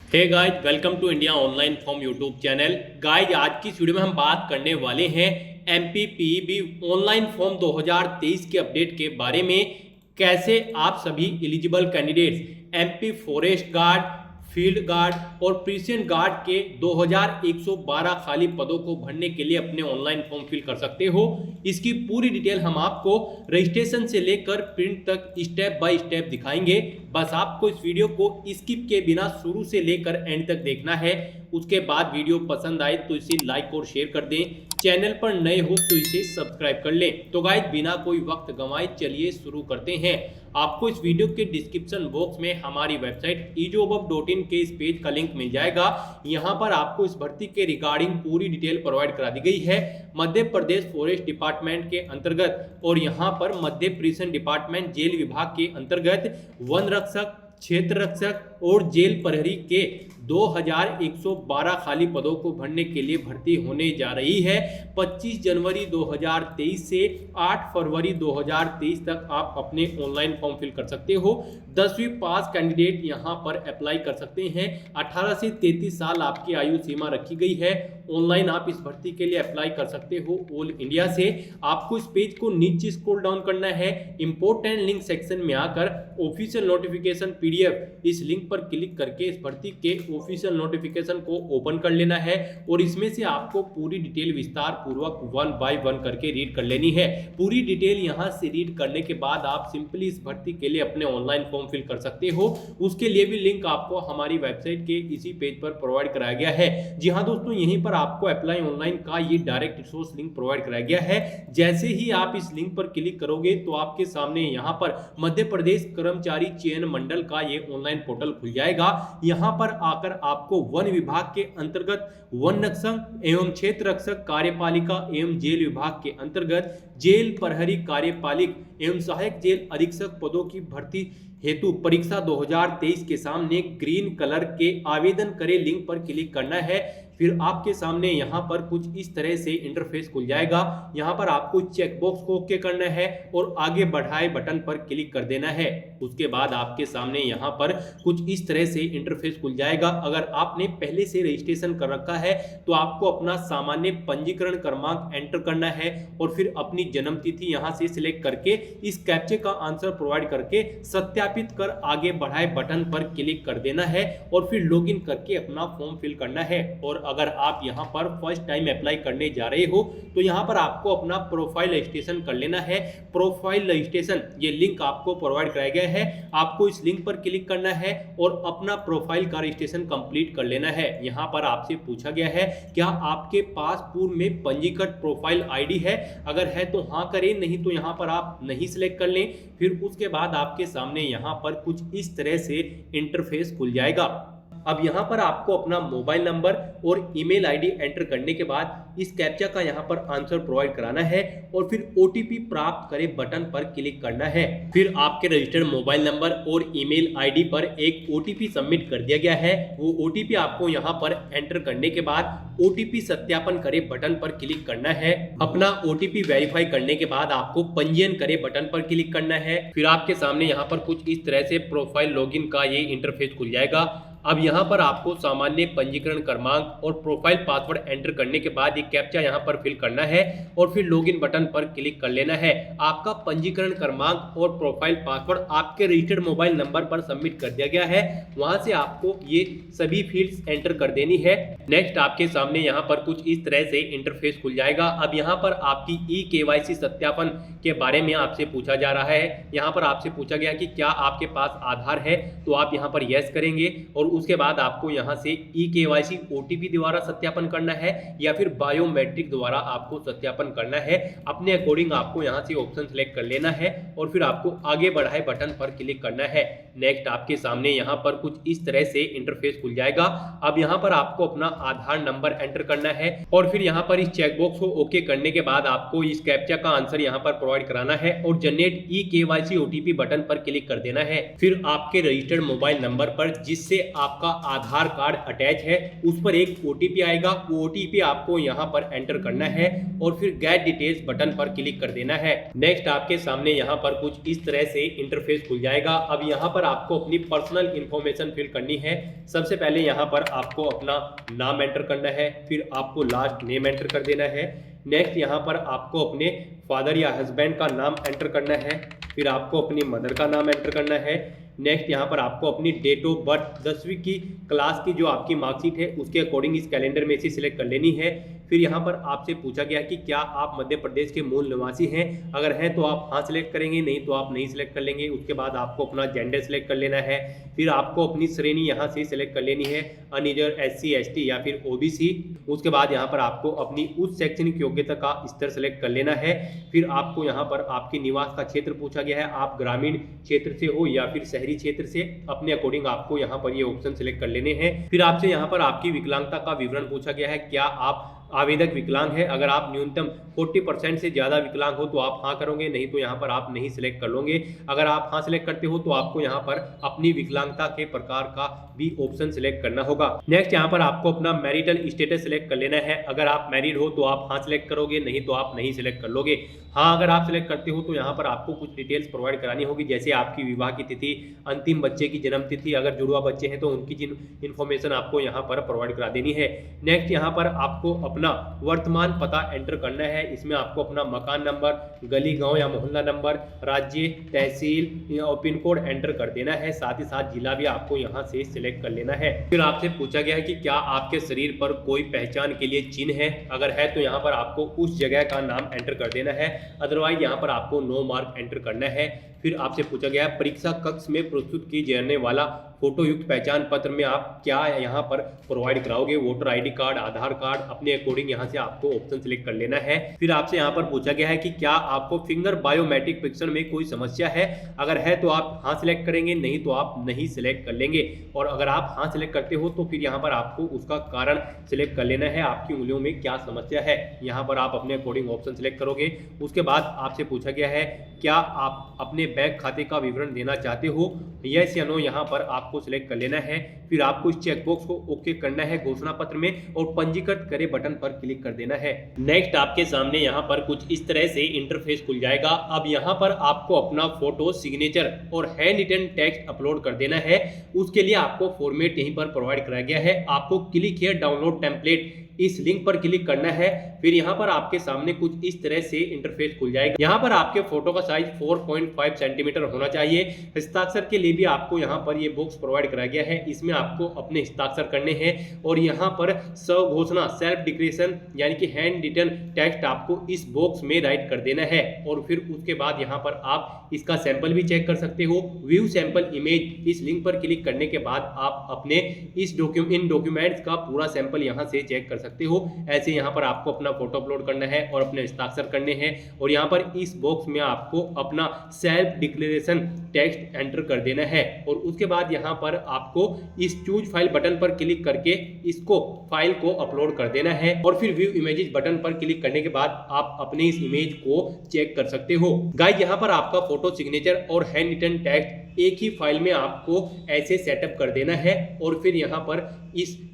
Hey guys, welcome to India online form YouTube channel. Guys, आज की इस video में हम बात करने वाले हैं एमपीपीबी ऑनलाइन फॉर्म 2023 के अपडेट के बारे में। कैसे आप सभी eligible candidates MP forest guard, field guard और प्रीसिडेंट गार्ड के 2112 खाली पदों को भरने के लिए अपने ऑनलाइन फॉर्म फिल कर सकते हो। इसकी पूरी डिटेल हम आपको रजिस्ट्रेशन से लेकर प्रिंट तक स्टेप बाय स्टेप दिखाएंगे। बस आपको इस वीडियो को स्किप के बिना शुरू से लेकर एंड तक देखना है। उसके बाद वीडियो पसंद आए तो इसे लाइक और शेयर कर दें। चैनल पर नए हो तो इसे सब्सक्राइब कर लें। तो गाइस, बिना कोई वक्त गंवाए चलिए शुरू करते हैं। आपको इस वीडियो के डिस्क्रिप्शन बॉक्स में हमारी वेबसाइट ejobhub.in के इस पेज का लिंक मिल जाएगा। यहाँ पर आपको इस भर्ती के रिगार्डिंग पूरी डिटेल प्रोवाइड करा दी गई है मध्य प्रदेश फॉरेस्ट डिपार्टमेंट के अंतर्गत, और यहाँ पर मध्य प्रिजन डिपार्टमेंट जेल विभाग के अंतर्गत वन रक्षक, क्षेत्र रक्षक और जेल प्रहरी के 2112 खाली पदों को भरने के लिए भर्ती होने जा रही है। 25 जनवरी 2023 से 8 फरवरी 2023 तक आप अपने ऑनलाइन फॉर्म फिल कर सकते हो। 10वीं पास कैंडिडेट यहां पर अप्लाई कर सकते हैं। 18 से 33 साल आपकी आयु सीमा रखी गई है। ऑनलाइन आप इस भर्ती के लिए अप्लाई कर सकते हो ऑल इंडिया से। आपको इस पेज को नीचे स्क्रॉल डाउन करना है। इंपॉर्टेंट लिंक सेक्शन में आकर ऑफिशियल नोटिफिकेशन पीडीएफ, इस लिंक पर क्लिक करके इस भर्ती के ऑफिशियल नोटिफिकेशन को ओपन कर लेना है और इसमें से आपको पूरी डिटेल विस्तार पूर्वक 1 बाय 1 करके रीड कर लेनी है। पूरी डिटेल यहां से रीड करने के बाद आप सिंपली इस भर्ती के लिए अपने ऑनलाइन फॉर्म फिल कर सकते हो। उसके लिए भी लिंक आपको हमारी वेबसाइट के इसी पेज पर प्रोवाइड कराया गया है। जी हाँ दोस्तों, यहीं पर आपको अप्लाई ऑनलाइन का ये डायरेक्ट रिसोर्स लिंक प्रोवाइड कराया गया है। जैसे ही आप इस लिंक पर क्लिक करोगे तो आपके सामने यहाँ पर मध्य प्रदेश कर्मचारी चयन मंडल का ये ऑनलाइन पोर्टल खुल जाएगा। यहाँ पर आकर आपको वन विभाग के अंतर्गत वन रक्षक एवं क्षेत्र रक्षक कार्यपालिका एवं जेल विभाग के अंतर्गत जेल प्रहरी कार्यपालिक एवं सहायक जेल अधीक्षक पदों की भर्ती हेतु परीक्षा 2023 के सामने ग्रीन कलर के आवेदन करें लिंक पर क्लिक करना है। फिर आपके सामने यहाँ पर कुछ इस तरह से इंटरफेस खुल जाएगा। यहाँ पर आपको चेकबॉक्स को ओके करना है और आगे बढ़ाए बटन पर क्लिक कर देना है। उसके बाद आपके सामने यहाँ पर कुछ इस तरह से इंटरफेस खुल जाएगा। अगर आपने पहले से रजिस्ट्रेशन कर रखा है तो आपको अपना सामान्य पंजीकरण क्रमांक एंटर करना है और फिर अपनी जन्म तिथि यहाँ से सिलेक्ट करके इस कैप्चे का आंसर प्रोवाइड करके सत्यापित कर आगे बढ़ाए बटन पर क्लिक कर देना है और फिर लॉगिन करके अपना फॉर्म फिल करना है। और अगर आप यहां पर फर्स्ट टाइम अप्लाई करने जा रहे हो तो यहां पर आपको अपना प्रोफाइल रजिस्ट्रेशन कर लेना है। प्रोफाइल रजिस्ट्रेशन ये लिंक आपको प्रोवाइड कराया गया है। आपको इस लिंक पर क्लिक करना है और अपना प्रोफाइल का रजिस्ट्रेशन कंप्लीट कर लेना है। यहां पर आपसे पूछा गया है क्या आपके पास पूर्व में पंजीकृत प्रोफाइल आईडी है। अगर है तो हाँ करें, नहीं तो यहां पर आप नहीं सिलेक्ट कर लें। फिर उसके बाद आपके सामने यहां पर कुछ इस तरह से इंटरफेस खुल जाएगा। अब यहाँ पर आपको अपना मोबाइल नंबर और ईमेल आईडी एंटर करने के बाद इस कैप्चा का यहाँ पर आंसर प्रोवाइड कराना है और फिर ओटीपी प्राप्त करें बटन पर क्लिक करना है। फिर आपके रजिस्टर्ड मोबाइल नंबर और ईमेल आईडी पर एक ओटीपी सबमिट कर दिया गया है। वो ओटीपी आपको यहाँ पर एंटर करने के बाद ओटीपी सत्यापन करें बटन पर क्लिक करना है। अपना ओटीपी वेरीफाई करने के बाद आपको पंजीयन करें बटन पर क्लिक करना है। फिर आपके सामने यहाँ पर कुछ इस तरह से प्रोफाइल लॉगिन का ये इंटरफेस खुल जाएगा। अब यहाँ पर आपको सामान्य पंजीकरण क्रमांक और प्रोफाइल पासवर्ड एंटर करने के बाद एक कैप्चा यहाँ पर फिल करना है और फिर लॉगिन बटन पर क्लिक कर लेना है। आपका पंजीकरण क्रमांक और प्रोफाइल पासवर्ड आपके रजिस्टर्ड मोबाइल नंबर पर सबमिट कर दिया गया है। वहां से आपको ये सभी फील्ड्स एंटर कर देनी है। नेक्स्ट आपके सामने यहाँ पर कुछ इस तरह से इंटरफेस खुल जाएगा। अब यहाँ पर आपकी ई-केवाईसी सत्यापन के बारे में आपसे पूछा जा रहा है। यहाँ पर आपसे पूछा गया कि क्या आपके पास आधार है, तो आप यहाँ पर यस करेंगे और उसके बाद आपको यहां से ई-केवाईसी ओटीपी द्वारा सत्यापन करना है या फिर बायोमेट्रिक द्वारा आपको सत्यापन करना है। अपने अकॉर्डिंग आपको यहां से ऑप्शन सेलेक्ट कर लेना है और फिर आपको आगे बढ़ाए बटन पर क्लिक करना है। नेक्स्ट आपके सामने यहां पर कुछ इस तरह से इंटरफेस खुल जाएगा। अब यहां पर आपको अपना आधार नंबर एंटर करना है और फिर यहां पर इस चेकबॉक्स को ओके करने के बाद आपको इस कैप्चा का आंसर यहां पर प्रोवाइड कराना है और जनरेट ई-केवाईसी ओटीपी बटन पर क्लिक कर देना है। फिर आपके रजिस्टर्ड मोबाइल नंबर पर जिससे आपका आधार कार्ड अटैच है, उस पर एक OTP आएगा। वो OTP आपको यहाँ पर एंटर करना है और फिर गेट डिटेल्स बटन पर क्लिक कर देना है। नेक्स्ट आपके सामने यहाँ पर कुछ इस तरह से इंटरफेस खुल जाएगा। अब यहाँ पर आपको अपनी पर्सनल इंफॉर्मेशन फिल करनी है। सबसे पहले यहाँ पर आपको अपना नाम एंटर करना है, फिर आपको लास्ट नेम एंटर कर देना है। नेक्स्ट यहाँ पर आपको अपने फादर या हस्बैंड का नाम एंटर करना है, फिर आपको अपनी मदर का नाम एंटर करना है। नेक्स्ट यहाँ पर आपको अपनी डेट ऑफ बर्थ 10वीं की क्लास की जो आपकी मार्कशीट है उसके अकॉर्डिंग इस कैलेंडर में से सिलेक्ट कर लेनी है। फिर यहाँ पर आपसे पूछा गया कि क्या आप मध्य प्रदेश के मूल निवासी हैं, अगर हैं तो आप हाँ सिलेक्ट करेंगे, नहीं तो आप नहीं सिलेक्ट कर लेंगे। उसके बाद आपको अपना जेंडर सिलेक्ट कर लेना है, फिर आपको अपनी श्रेणी यहाँ से सिलेक्ट कर लेनी है, अनरिजर्व, SC ST या फिर OBC। उसके बाद यहाँ पर आपको अपनी उच्च शैक्षणिक योग्यता का स्तर सिलेक्ट कर लेना है। फिर आपको यहाँ पर आपके निवास का क्षेत्र पूछा गया है, आप ग्रामीण क्षेत्र से हो या फिर शहरी क्षेत्र से, अपने अकॉर्डिंग आपको यहाँ पर ये ऑप्शन सिलेक्ट कर लेने हैं। फिर आपसे यहाँ पर आपकी विकलांगता का विवरण पूछा गया है, क्या आप आवेदक विकलांग है। अगर आप न्यूनतम 40% से ज़्यादा विकलांग हो तो आप हाँ करोगे, नहीं तो यहाँ पर आप नहीं सिलेक्ट कर लोगे। अगर आप हाँ सिलेक्ट करते हो तो आपको यहाँ पर अपनी विकलांगता के प्रकार का भी ऑप्शन सिलेक्ट करना होगा। नेक्स्ट यहाँ पर आपको अपना मैरिटल स्टेटस सिलेक्ट कर लेना है। अगर आप मैरिड हो तो आप हाँ सिलेक्ट करोगे, नहीं तो आप नहीं सिलेक्ट कर लोगे। हाँ अगर आप सिलेक्ट करते हो तो यहाँ पर आपको कुछ डिटेल्स प्रोवाइड करानी होगी, जैसे आपकी विवाह की तिथि, अंतिम बच्चे की जन्म तिथि, अगर जुड़वा बच्चे हैं तो उनकी इन्फॉर्मेशन आपको यहाँ पर प्रोवाइड करा देनी है। नेक्स्ट यहाँ पर आपको अपना वर्तमान पता एंटर करना है। इसमें आपको अपना मकान नंबर, गली, गांव या मोहल्ला नंबर, राज्य, तहसील और पिन कोड एंटर कर देना है। साथ ही साथ जिला भी आपको यहाँ से सिलेक्ट कर लेना है। फिर आपसे पूछा गया है कि क्या आपके शरीर पर कोई पहचान के लिए चिन्ह है, अगर है तो यहाँ पर आपको उस जगह का नाम एंटर कर देना है, अदरवाइज यहाँ पर आपको नो मार्क एंटर करना है। फिर आपसे पूछा गया है परीक्षा कक्ष में प्रस्तुत की जाने वाला फोटो युक्त पहचान पत्र में आप क्या यहाँ पर प्रोवाइड कराओगे, वोटर ID कार्ड, आधार कार्ड, अपने अकॉर्डिंग यहाँ से आपको ऑप्शन सिलेक्ट कर लेना है। फिर आपसे यहाँ पर पूछा गया है कि क्या आपको फिंगर बायोमेट्रिक परीक्षण में कोई समस्या है, अगर है तो आप हाँ सिलेक्ट करेंगे, नहीं तो आप नहीं सिलेक्ट कर लेंगे। और अगर आप हाँ सिलेक्ट करते हो तो फिर यहाँ पर आपको उसका कारण सिलेक्ट कर लेना है, आपकी उंगलियों में क्या समस्या है, यहाँ पर आप अपने अकॉर्डिंग ऑप्शन सिलेक्ट करोगे। उसके बाद आपसे पूछा गया है क्या आप अपने बैंक खाते का विवरण देना चाहते हो, यस या नो यहाँ पर आपको सिलेक्ट कर लेना है। फिर आपको इस चेकबॉक्स को ओके करना है घोषणा पत्र में और पंजीकृत करें बटन पर क्लिक कर देना है। नेक्स्ट आपके सामने यहाँ पर कुछ इस तरह से इंटरफेस खुल जाएगा। अब यहाँ पर आपको अपना फोटो, सिग्नेचर और हैंड रिटन टेक्स्ट अपलोड कर देना है। उसके लिए आपको फॉर्मेट यहीं पर प्रोवाइड कराया गया है। आपको क्लिक हियर डाउनलोड टेम्पलेट इस लिंक पर क्लिक करना है। फिर यहाँ पर आपके सामने कुछ इस तरह से इंटरफेस खुल जाएगा। यहाँ पर आपके फोटो का साइज 4.5 सेंटीमीटर होना चाहिए। हस्ताक्षर के लिए भी आपको यहाँ पर ये बॉक्स प्रोवाइड कराया गया है, इसमें आपको अपने हस्ताक्षर करने हैं और यहाँ पर स्वघोषणा, सेल्फ डिक्लेरेशन यानी कि हैंड रिटन टेक्स्ट आपको इस बॉक्स में राइट कर देना है। और फिर उसके बाद यहाँ पर आप इसका सैंपल भी चेक कर सकते हो। व्यू सैंपल इमेज इस लिंक पर क्लिक करने के बाद आप अपने इन डॉक्यूमेंट्स का पूरा सैंपल यहाँ से चेक कर सकते हो। ऐसे यहाँ पर आपको अपना फोटो अपलोड करना है और अपने हस्ताक्षर करने हैं और यहाँ पर इस बॉक्स में आपको अपना सेल्फ डिक्लेरेशन टेक्स्ट एंटर कर देना है। और उसके बाद यहाँ पर आपको इस चूज फाइल बटन पर क्लिक करके इसको फाइल को अपलोड कर देना है और फिर व्यू इमेजेस बटन पर क्लिक करने के बाद आप अपने इस इमेज को चेक कर सकते हो। गाइस यहाँ पर आपका फोटो, सिग्नेचर और हैंड रिटन टेक्स्ट एक ही फाइल में आपको ऐसे सेटअप कर देना है। और फिर यहाँ पर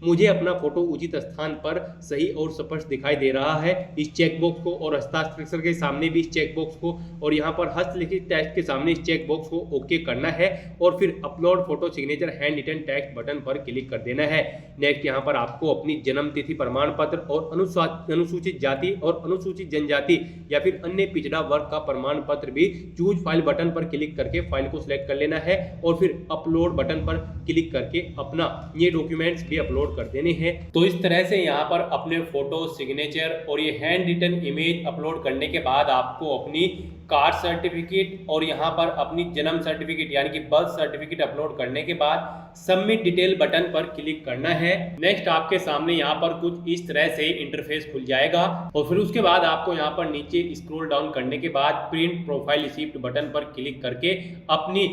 मुझे अपना फोटो उचित स्थान पर सही और स्पष्ट दिखाई दे रहा है, इस चेकबॉक्स को, और हस्ताक्षर के सामने भी इस चेकबॉक्स को, और यहाँ पर हस्तलिखित टेक्स्ट के सामने इस चेकबॉक्स को ओके करना है और फिर upload photo, signature, handwritten text button पर क्लिक कर देना है। नेक्स्ट यहाँ पर आपको अपनी जन्म तिथि प्रमाण पत्र और अनुसूचित जाति और अनुसूचित जनजाति या फिर अन्य पिछड़ा वर्ग का प्रमाण पत्र भी चूज फाइल बटन पर क्लिक करके फाइल को सिलेक्ट कर लेना है और फिर अपलोड बटन पर क्लिक करके अपना ये डॉक्यूमेंट्स भी अपलोड कर देने हैं। तो इस तरह से यहाँ पर अपने फोटो, सिग्नेचर और ये हैंड रिटन इमेज अपलोड करने के बाद आपको अपनी कास्ट सर्टिफिकेट और यहाँ पर अपनी जन्म सर्टिफिकेट यानी कि बर्थ सर्टिफिकेट अपलोड करने के बाद सबमिट डिटेल बटन पर क्लिक करना है। नेक्स्ट आपके सामने यहाँ पर कुछ इस तरह से इंटरफेस खुल जाएगा और फिर उसके बाद आपको यहाँ पर नीचे स्क्रॉल डाउन करने के बाद प्रिंट प्रोफाइल रिसिप्ट बटन पर क्लिक करके अपनी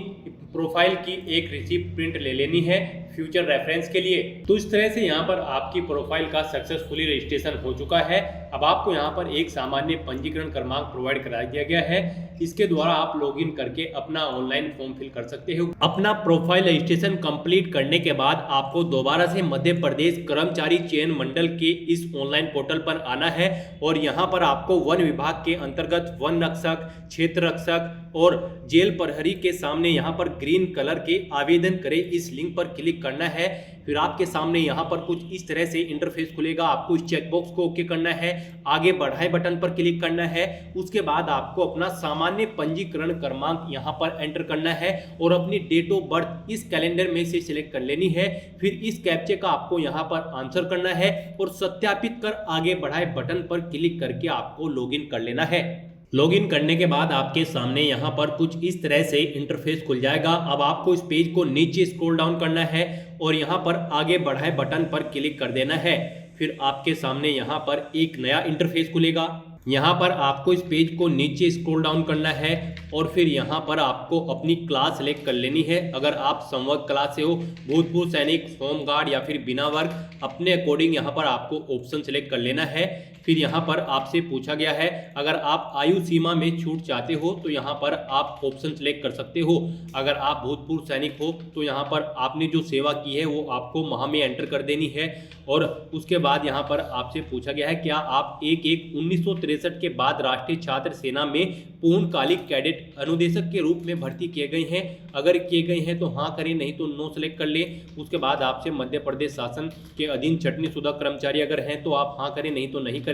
प्रोफाइल की एक रिसिप्ट प्रिंट ले लेनी है। फ्यूचर रेफरेंस के लिए। तो इस तरह से यहाँ पर आपकी प्रोफाइल का सक्सेसफुली रजिस्ट्रेशन हो चुका है। अब आपको यहाँ पर एक सामान्य पंजीकरण क्रमांक प्रोवाइड करा दिया गया है। इसके द्वारा आप लॉगिन करके अपना ऑनलाइन फॉर्म फिल कर सकते हो। अपना प्रोफाइल रजिस्ट्रेशन कंप्लीट करने के बाद आपको दोबारा से मध्य प्रदेश कर्मचारी चयन मंडल के इस ऑनलाइन पोर्टल पर आना है और यहाँ पर आपको वन विभाग के अंतर्गत वन रक्षक, क्षेत्र रक्षक और जेल प्रहरी के सामने यहाँ पर ग्रीन कलर के आवेदन करें इस लिंक पर क्लिक करना है। फिर आपके सामने यहाँ पर कुछ इस तरह से इंटरफेस खुलेगा। आपको इस चेकबॉक्स को ओके करना है, आगे बढ़ाए बटन पर क्लिक करना है। उसके बाद आपको अपना सामान्य पंजीकरण क्रमांक यहाँ पर एंटर करना है और अपनी डेट ऑफ बर्थ इस कैलेंडर में से सिलेक्ट कर लेनी है। फिर इस कैप्चे का आपको यहाँ पर आंसर करना है और सत्यापित कर आगे बढ़ाए बटन पर क्लिक करके आपको लॉगिन कर लेना है। लॉगिन करने के बाद आपके सामने यहाँ पर कुछ इस तरह से इंटरफेस खुल जाएगा। अब आपको इस पेज को नीचे स्क्रॉल डाउन करना है और यहाँ पर आगे बढ़ाए बटन पर क्लिक कर देना है। फिर आपके सामने यहाँ पर एक नया इंटरफेस खुलेगा। यहाँ पर आपको इस पेज को नीचे स्क्रॉल डाउन करना है और फिर यहाँ पर आपको अपनी क्लास सेलेक्ट कर लेनी है। अगर आप संवर्ग क्लास से हो, भूतपूर्व सैनिक, होम गार्ड या फिर बिना वर्ग, अपने अकॉर्डिंग यहाँ पर आपको ऑप्शन सेलेक्ट कर लेना है। फिर यहाँ पर आपसे पूछा गया है अगर आप आयु सीमा में छूट चाहते हो तो यहाँ पर आप ऑप्शन सेलेक्ट कर सकते हो। अगर आप भूतपूर्व सैनिक हो तो यहाँ पर आपने जो सेवा की है वो आपको माह में एंटर कर देनी है। और उसके बाद यहाँ पर आपसे पूछा गया है क्या आप 1/1/1963 के बाद राष्ट्रीय छात्र सेना में पूर्णकालिक कैडेट अनुदेशक के रूप में भर्ती किए गए हैं। अगर किए गए हैं तो हाँ करें, नहीं तो नो सेलेक्ट कर लें। उसके बाद आपसे मध्य प्रदेश शासन के अधीन छटनी शुदा कर्मचारी अगर हैं तो आप हाँ करें, नहीं तो नहीं करें।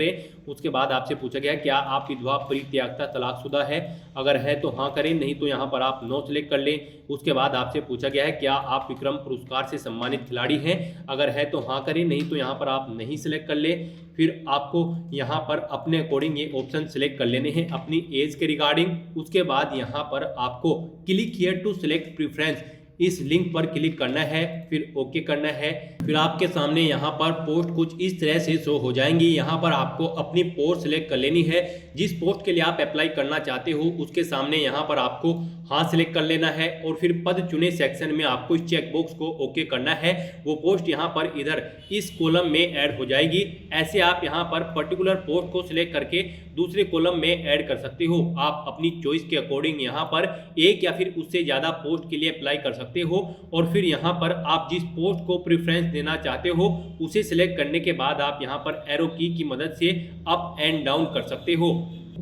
उसके बाद आपसे पूछा गया क्या आप विधवा, परित्यागता, तलाकशुदा है। अगर है तो हाँ करें, नहीं तो यहाँ पर आप नो सेलेक्ट कर लें। उसके बाद आपसे पूछा गया है क्या आप विक्रम पुरस्कार से सम्मानित खिलाड़ी हैं। अगर है तो हाँ करें, नहीं तो यहाँ पर आप नहीं सिलेक्ट कर लें। फिर आपको यहाँ पर अपने अकॉर्डिंग ये ऑप्शन सिलेक्ट कर लेने हैं अपनी एज के रिगार्डिंग। उसके बाद यहाँ पर आपको click here to select preference इस लिंक पर क्लिक करना है, फिर ओके करना है। फिर आपके सामने यहाँ पर पोस्ट कुछ इस तरह से शो हो जाएंगी। यहाँ पर आपको अपनी पोस्ट सिलेक्ट कर लेनी है। जिस पोस्ट के लिए आप अप्लाई करना चाहते हो उसके सामने यहाँ पर आपको हाँ सिलेक्ट कर लेना है और फिर पद चुने सेक्शन में आपको इस चेकबॉक्स को ओके करना है। वो पोस्ट यहाँ पर इधर इस कॉलम में ऐड हो जाएगी। ऐसे आप यहाँ पर पर्टिकुलर पोस्ट को सिलेक्ट करके दूसरे कॉलम में ऐड कर सकते हो। आप अपनी चॉइस के अकॉर्डिंग यहाँ पर एक या फिर उससे ज़्यादा पोस्ट के लिए अप्लाई कर सकते हो। और फिर यहाँ पर आप जिस पोस्ट को प्रेफरेंस देना चाहते हो उसे सिलेक्ट करने के बाद आप यहाँ पर एरो की मदद से अप एंड डाउन कर सकते हो।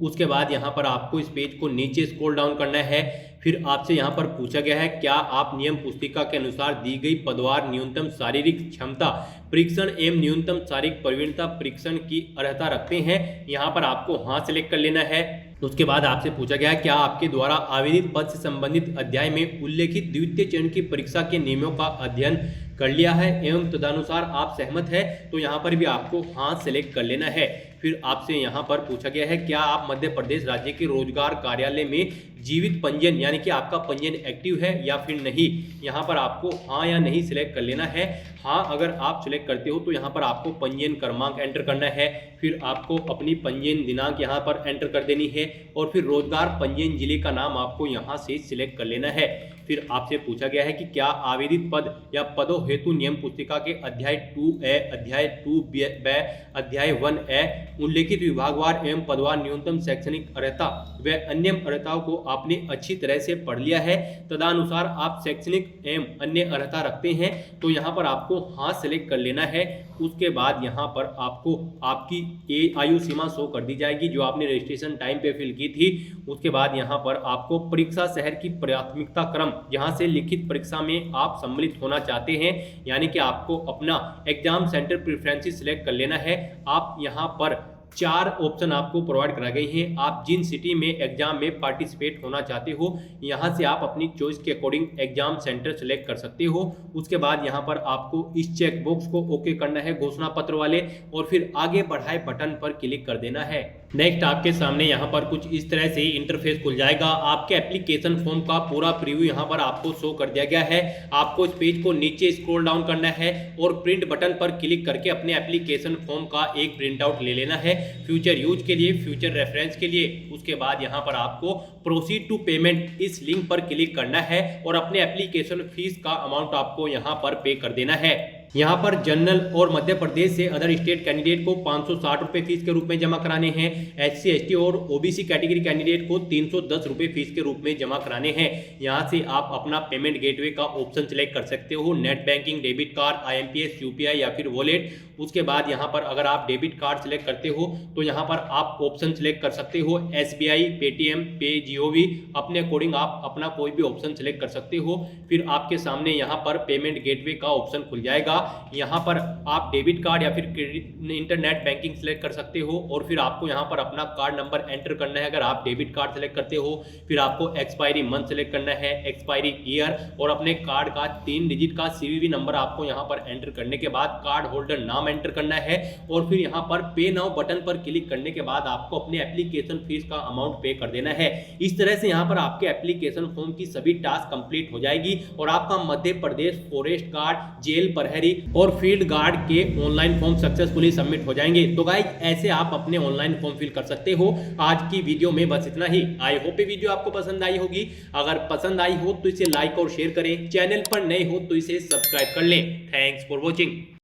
उसके बाद यहाँ पर आपको इस पेज को नीचे स्क्रॉल डाउन करना है। फिर आपसे यहाँ पर पूछा गया है क्या आप नियम पुस्तिका के अनुसार दी गई पदवार न्यूनतम शारीरिक क्षमता परीक्षण एवं न्यूनतम शारीरिक प्रवीणता परीक्षण की अर्हता रखते हैं। यहाँ पर आपको हाँ सिलेक्ट कर लेना है। उसके बाद आपसे पूछा गया है क्या आपके द्वारा आवेदित पद से संबंधित अध्याय में उल्लेखित द्वितीय चरण की परीक्षा के नियमों का अध्ययन कर लिया है एवं तदनुसार आप सहमत है, तो यहाँ पर भी आपको हाँ सेलेक्ट कर लेना है। फिर आपसे यहाँ पर पूछा गया है क्या आप मध्य प्रदेश राज्य के रोजगार कार्यालय में जीवित पंजीयन यानी कि आपका पंजीयन एक्टिव है या फिर नहीं। यहाँ पर आपको हाँ या नहीं सिलेक्ट कर लेना है। हाँ अगर आप सिलेक्ट करते हो तो यहाँ पर आपको पंजीयन क्रमांक एंटर करना है। फिर आपको अपनी पंजीयन दिनांक यहाँ पर एंटर कर देनी है और फिर रोजगार पंजीयन जिले का नाम आपको यहाँ से सिलेक्ट कर लेना है। फिर आपसे पूछा गया है कि क्या आवेदित पद या पदों हेतु नियम पुस्तिका के अध्याय 2A, अध्याय 2B, अध्याय 1A उल्लेखित विभागवार एवं पदवार न्यूनतम शैक्षणिक अर्हता व अन्य अर्हताओं को आपने अच्छी तरह से पढ़ लिया है, तदनुसार आप शैक्षणिक एवं अन्य अर्हता रखते हैं, तो यहाँ पर आपको हाँ सेलेक्ट कर लेना है। उसके बाद यहाँ पर आपको आपकी आयु सीमा शो कर दी जाएगी जो आपने रजिस्ट्रेशन टाइम पे फिल की थी। उसके बाद यहाँ पर आपको परीक्षा शहर की प्राथमिकता क्रम जहाँ से लिखित परीक्षा में आप सम्मिलित होना चाहते हैं यानी कि आपको अपना एग्जाम सेंटर प्रेफरेंसेस सिलेक्ट कर लेना है। आप यहाँ पर 4 ऑप्शन आपको प्रोवाइड करा गए हैं। आप जिन सिटी में एग्जाम में पार्टिसिपेट होना चाहते हो यहाँ से आप अपनी चॉइस के अकॉर्डिंग एग्जाम सेंटर सेलेक्ट कर सकते हो। उसके बाद यहाँ पर आपको इस चेक बॉक्स को ओके करना है घोषणा पत्र वाले और फिर आगे बढ़ाए बटन पर क्लिक कर देना है। नेक्स्ट आपके सामने यहाँ पर कुछ इस तरह से इंटरफेस खुल जाएगा। आपके एप्लीकेशन फॉर्म का पूरा प्रीव्यू यहाँ पर आपको शो कर दिया गया है। आपको इस पेज को नीचे स्क्रॉल डाउन करना है और प्रिंट बटन पर क्लिक करके अपने एप्लीकेशन फॉर्म का एक प्रिंट आउट ले लेना है, फ्यूचर यूज के लिए, फ्यूचर रेफरेंस के लिए। उसके बाद यहाँ पर आपको प्रोसीड टू पेमेंट इस लिंक पर क्लिक करना है और अपने एप्लीकेशन फीस का अमाउंट आपको यहाँ पर पे कर देना है। यहाँ पर जनरल और मध्य प्रदेश से अदर स्टेट कैंडिडेट को 560 रुपये फीस के रूप में जमा कराने हैं। SC ST और OBC कैटेगरी कैंडिडेट को 310 रुपये फीस के रूप में जमा कराने हैं। यहाँ से आप अपना पेमेंट गेटवे का ऑप्शन सिलेक्ट कर सकते हो, net banking, debit card, IMPS, UPI या फिर वॉलेट। उसके बाद यहाँ पर अगर आप डेबिट कार्ड सिलेक्ट करते हो तो यहाँ पर आप ऑप्शन सिलेक्ट कर सकते हो SBI, पेटीएम, पे, GOV। अपने अकॉर्डिंग आप अपना कोई भी ऑप्शन सिलेक्ट कर सकते हो। फिर आपके सामने यहाँ पर पेमेंट गेटवे का ऑप्शन खुल जाएगा। यहाँ पर आप डेबिट कार्ड या फिर इंटरनेट बैंकिंग सिलेक्ट कर सकते हो और फिर आपको यहाँ पर अपना कार्ड नंबर एंटर करना है। अगर आप डेबिट कार्ड सेलेक्ट करते हो फिर आपको एक्सपायरी मंथ सेलेक्ट करना है, एक्सपायरी ईयर और अपने कार्ड का 3 डिजिट का CVV नंबर आपको यहाँ पर एंटर करने के बाद कार्ड होल्डर नाम एंटर करना है और फिर यहाँ पर पे नाउ बटन पर क्लिक करने के बाद आपको अपने एप्लीकेशन फीस का अमाउंट पे कर देना है। इस तरह से यहाँ पर आपके एप्लीकेशन फॉर्म की सभी टास्क कंप्लीट हो जाएगी और आपका Madhya Pradesh forest guard, jail प्रहरी और फील्ड गार्ड के ऑनलाइन फॉर्म सक्सेसफुली सबमिट हो जाएंगे। तो गाइस ऐसे आप अपने ऑनलाइन फॉर्म फिल कर सकते हो। आज की वीडियो में बस इतना ही। आई होप ये वीडियो आपको पसंद आई होगी। अगर पसंद आई हो तो इसे लाइक और शेयर करें, चैनल पर नए हो तो इसे सब्सक्राइब कर लें। Thanks for watching.